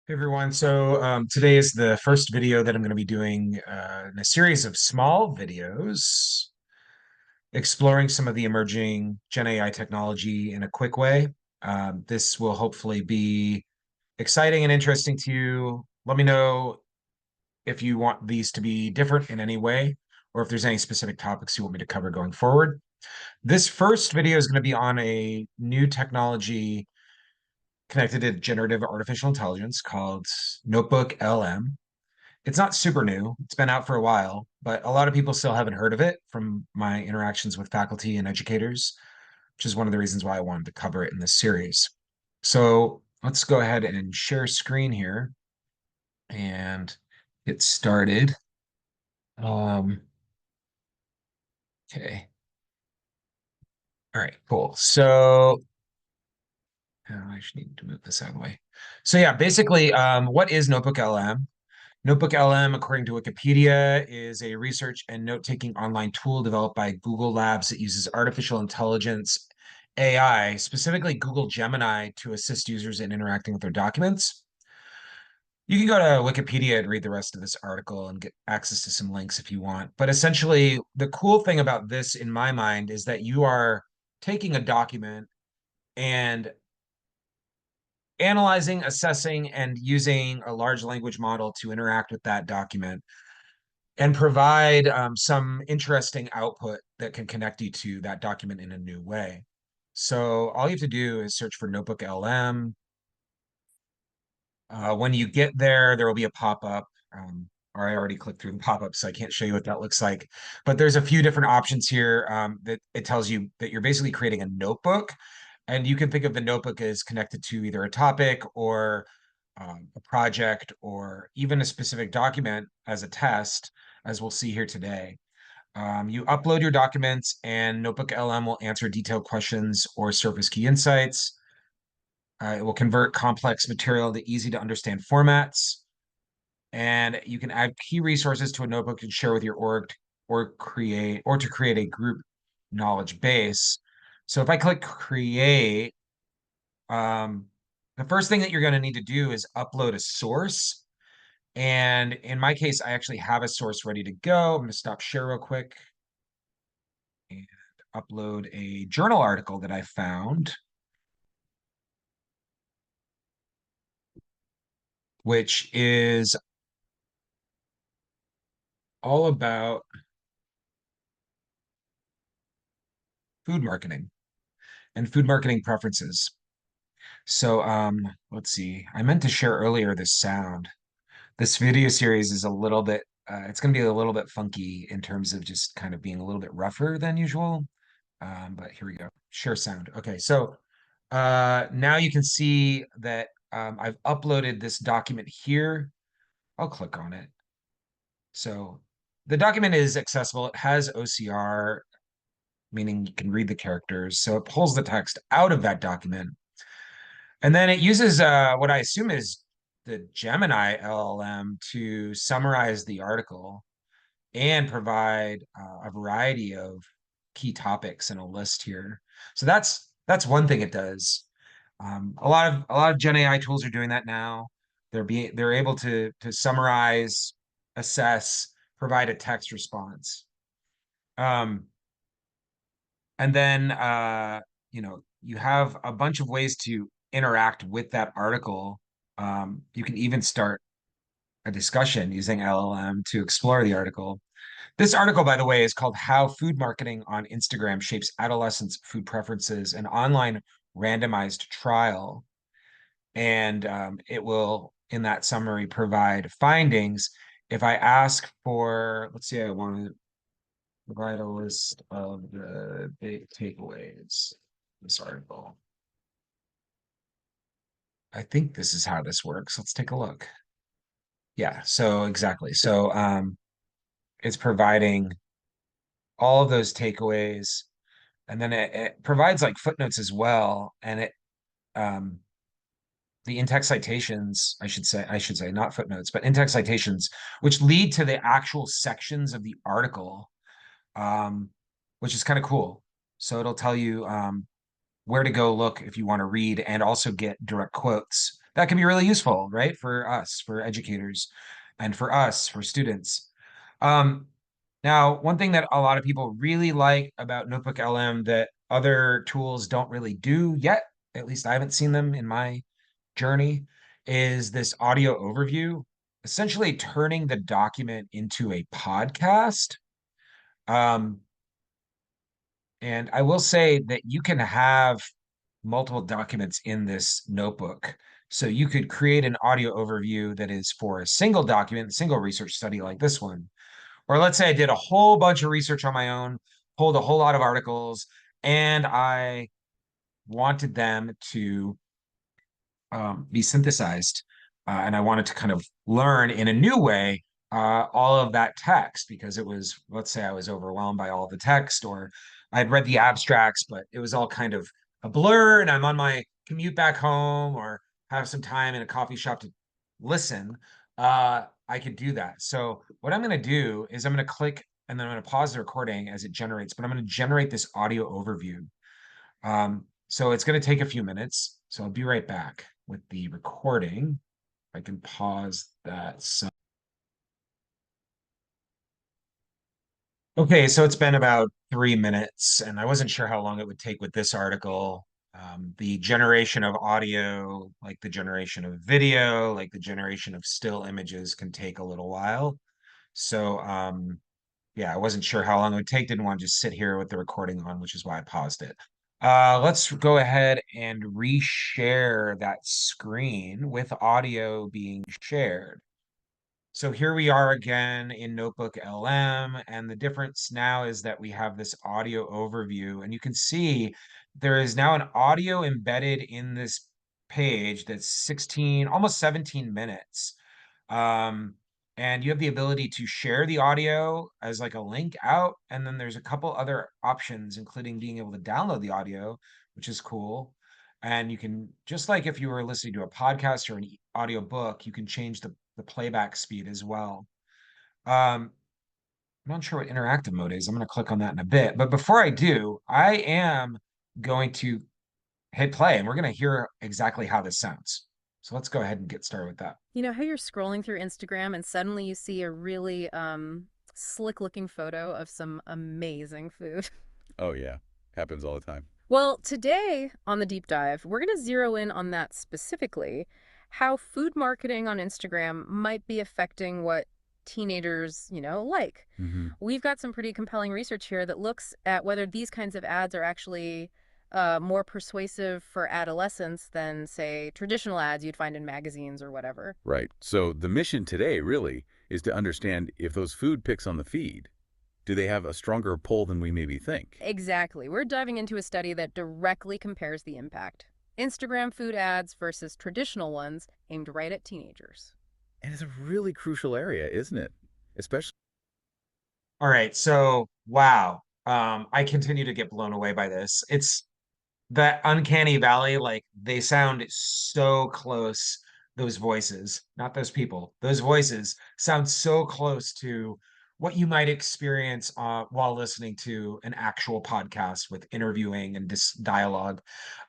Hey everyone, so today is the first video that I'm going to be doing in a series of small videos exploring some of the emerging Gen AI technology in a quick way. This will hopefully be exciting and interesting to you. Let me know if you want these to be different in any way, or if there's any specific topics you want me to cover going forward. This first video is going to be on a new technology connected to generative artificial intelligence called NotebookLM. It's not super new. It's been out for a while, but a lot of people still haven't heard of it from my interactions with faculty and educators, which is one of the reasons why I wanted to cover it in this series. So let's go ahead and share screen here and get started. Um, okay. All right, cool. So I just need to move this out of the way. So yeah, basically, what is NotebookLM? NotebookLM, according to Wikipedia, is a research and note-taking online tool developed by Google Labs that uses artificial intelligence AI, specifically Google Gemini, to assist users in interacting with their documents. You can go to Wikipedia and read the rest of this article and get access to some links if you want. But essentially, the cool thing about this, in my mind, is that you are taking a document and analyzing, assessing, and using a large language model to interact with that document and provide some interesting output that can connect you to that document in a new way. So all you have to do is search for Notebook LM. When you get there, there will be a pop-up, or I already clicked through the pop-up, so I can't show you what that looks like. But there's a few different options here that it tells you that you're basically creating a notebook, and you can think of the notebook as connected to either a topic or a project or even a specific document as a test, as we'll see here today. You upload your documents, and Notebook LM will answer detailed questions or surface key insights. It will convert complex material to easy to understand formats. And you can add key resources to a notebook and share with your org or to create a group knowledge base. So if I click create, um, the first thing that you're going to need to do is upload a source. And in my case, I actually have a source ready to go. I'm going to stop share real quick and upload a journal article that I found, which is all about food marketing and food marketing preferences. So let's see. I meant to share earlier this sound. This video series is a little bit, it's going to be a little bit funky in terms of just kind of being a little bit rougher than usual. But here we go. Share sound. Okay, so now you can see that I've uploaded this document here. I'll click on it. So the document is accessible. It has OCR, meaning you can read the characters. So it pulls the text out of that document. And then it uses what I assume is the Gemini LLM to summarize the article and provide a variety of key topics in a list here. So that's one thing it does. A lot of Gen AI tools are doing that now. They're able to summarize, assess, provide a text response. Um, and then you have a bunch of ways to interact with that article. You can even start a discussion using LLM to explore the article. This article, by the way, is called How Food Marketing on Instagram Shapes Adolescents' Food Preferences, an online randomized trial. And it will, in that summary, provide findings. If I ask for, let's see, I want to provide a list of the big takeaways of this article. I think this is how this works. Let's take a look. Yeah, so exactly. So it's providing all of those takeaways, and then it provides like footnotes as well. And it um the in-text citations, I should say, not footnotes, but in-text citations, which lead to the actual sections of the article, um, which is kind of cool. So it'll tell you where to go look if you want to read and also get direct quotes that can be really useful, right? For us, for educators, and for us, for students. Um, Now, one thing that a lot of people really like about NotebookLM that other tools don't really do yet, at least I haven't seen them in my journey, is this audio overview, essentially turning the document into a podcast. Um, and I will say that you can have multiple documents in this notebook. So you could create an audio overview that is for a single document, a single research study like this one. Or let's say I did a whole bunch of research on my own, pulled a whole lot of articles, and I wanted them to be synthesized. And I wanted to kind of learn in a new way all of that text because it was, let's say I was overwhelmed by all of the text, or I'd read the abstracts, but it was all kind of a blur, and I'm on my commute back home or have some time in a coffee shop to listen. I could do that. So what I'm going to do is I'm going to click and then I'm going to pause the recording as it generates, but I'm going to generate this audio overview. So it's going to take a few minutes. So I'll be right back with the recording. I can pause that. So, okay, so it's been about 3 minutes, and I wasn't sure how long it would take with this article. The generation of audio, like the generation of video, like the generation of still images, can take a little while. So, yeah, I wasn't sure how long it would take. Didn't want to just sit here with the recording on, which is why I paused it. Let's go ahead and reshare that screen with audio being shared. So here we are again in NotebookLM, and the difference now is that we have this audio overview, and you can see there is now an audio embedded in this page that's 16, almost 17 minutes. Um, and you have the ability to share the audio as like a link out. And then there's a couple other options, including being able to download the audio, which is cool. And you can, just like if you were listening to a podcast or an audio book, you can change the playback speed as well. I'm not sure what interactive mode is. I'm going to click on that in a bit. But before I do, I am going to hit play and we're going to hear exactly how this sounds. So let's go ahead and get started with that. You know how you're scrolling through Instagram and suddenly you see a really slick looking photo of some amazing food? Oh, yeah. Happens all the time. Well, today on the deep dive, we're going to zero in on that specifically, how food marketing on Instagram might be affecting what teenagers, like. Hmm. We've got some pretty compelling research here that looks at whether these kinds of ads are actually more persuasive for adolescents than, say, traditional ads you'd find in magazines or whatever. Right. So the mission today really is to understand if those food pics on the feed, do they have a stronger pull than we maybe think? Exactly. We're diving into a study that directly compares the impact. Instagram food ads versus traditional ones aimed right at teenagers. And it's a really crucial area, isn't it? Especially. All right, so wow. I continue to get blown away by this. It's that uncanny valley, like they sound so close, those voices, not those people, those voices sound so close to what you might experience while listening to an actual podcast with interviewing and dialogue.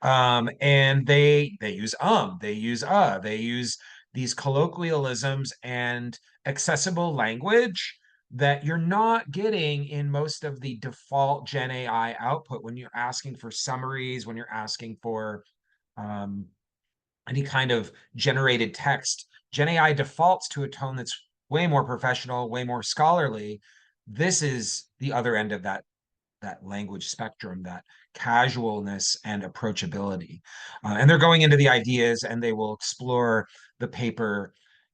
And they use they use they use these colloquialisms and accessible language that you're not getting in most of the default Gen AI output when you're asking for summaries, when you're asking for um, any kind of generated text. Gen AI defaults to a tone that's way more professional, way more scholarly. This is the other end of that language spectrum, that casualness and approachability. And they're going into the ideas and they will explore the paper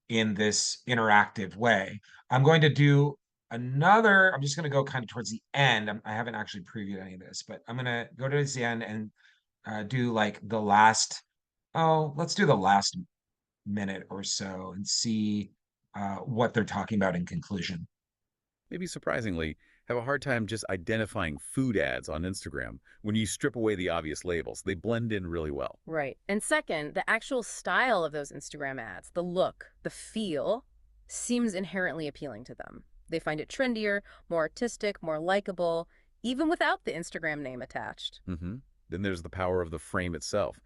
in this interactive way. I'm going to do another, I'm just going to go kind of towards the end. I haven't actually previewed any of this, but I'm going to go towards the end and do like the last, oh, let's do the last minute or so and see what they're talking about in conclusion. Maybe surprisingly, have a hard time just identifying food ads on Instagram when you strip away the obvious labels. They blend in really well. Right. And second, the actual style of those Instagram ads, the look, the feel, seems inherently appealing to them. They find it trendier, more artistic, more likable, even without the Instagram name attached. Hmm. Then there's the power of the frame itself.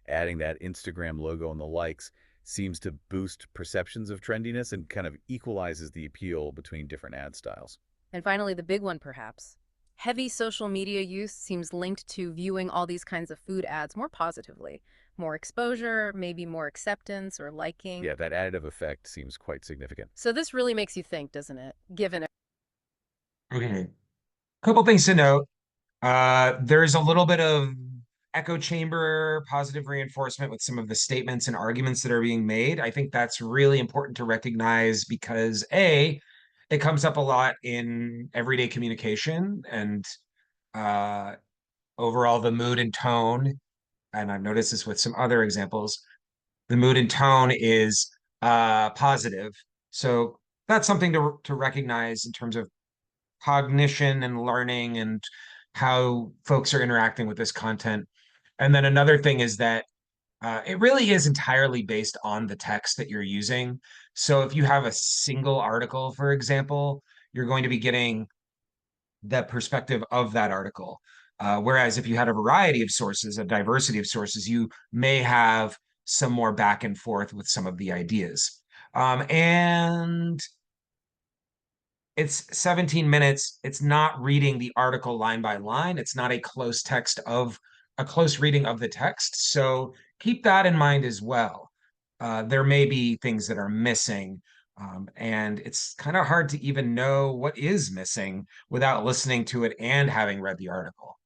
Adding that Instagram logo and the likes seems to boost perceptions of trendiness and kind of equalizes the appeal between different ad styles. And finally, the big one, perhaps. Heavy social media use seems linked to viewing all these kinds of food ads more positively. More exposure, maybe more acceptance or liking. Yeah, that additive effect seems quite significant. So this really makes you think, doesn't it? Given Okay. Couple things to note. There's a little bit of echo chamber positive reinforcement with some of the statements and arguments that are being made. I think that's really important to recognize because A, it comes up a lot in everyday communication and uh, overall the mood and tone. And I've noticed this with some other examples. The mood and tone is positive. So that's something to recognize in terms of cognition and learning and how folks are interacting with this content. And then another thing is that it really is entirely based on the text that you're using. So if you have a single article, for example, you're going to be getting the perspective of that article. Whereas if you had a variety of sources, a diversity of sources, you may have some more back and forth with some of the ideas. And it's 17 minutes. It's not reading the article line by line. It's not a close reading of the text. So keep that in mind as well. There may be things that are missing, and it's kind of hard to even know what is missing without listening to it and having read the article.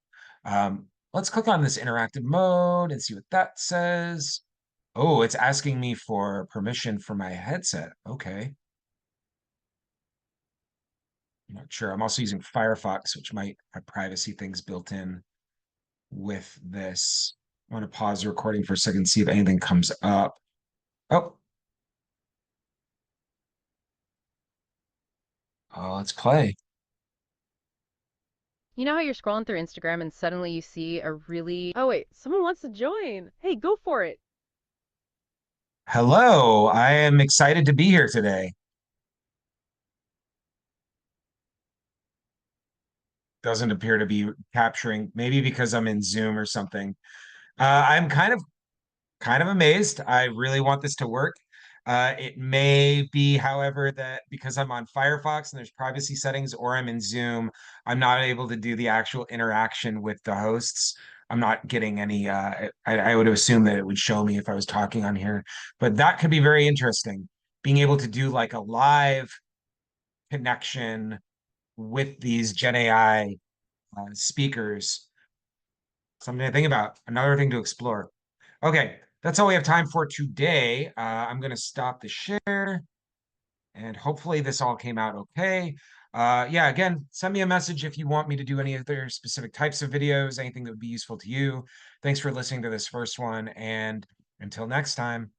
Let's click on this interactive mode and see what that says. Oh, it's asking me for permission for my headset. Okay. I'm not sure. I'm also using Firefox, which might have privacy things built in with this. I want to pause the recording for a second, see if anything comes up. Oh, let's play. you know how you're scrolling through Instagram and suddenly you see a really. Oh, wait, someone wants to join. Hey, go for it. Hello, I am excited to be here today. Doesn't appear to be capturing, maybe because I'm in Zoom or something. I'm kind of amazed. I really want this to work. It may be, however, that because I'm on Firefox and there's privacy settings or I'm in Zoom, I'm not able to do the actual interaction with the hosts. I'm not getting any, I would assume that it would show me if I was talking on here, but that could be very interesting. Being able to do like a live connection with these Gen AI speakers, something to think about, another thing to explore. Okay, that's all we have time for today. I'm going to stop the share and hopefully this all came out okay. Yeah, again, send me a message if you want me to do any other specific types of videos, anything that would be useful to you. Thanks for listening to this first one, and until next time.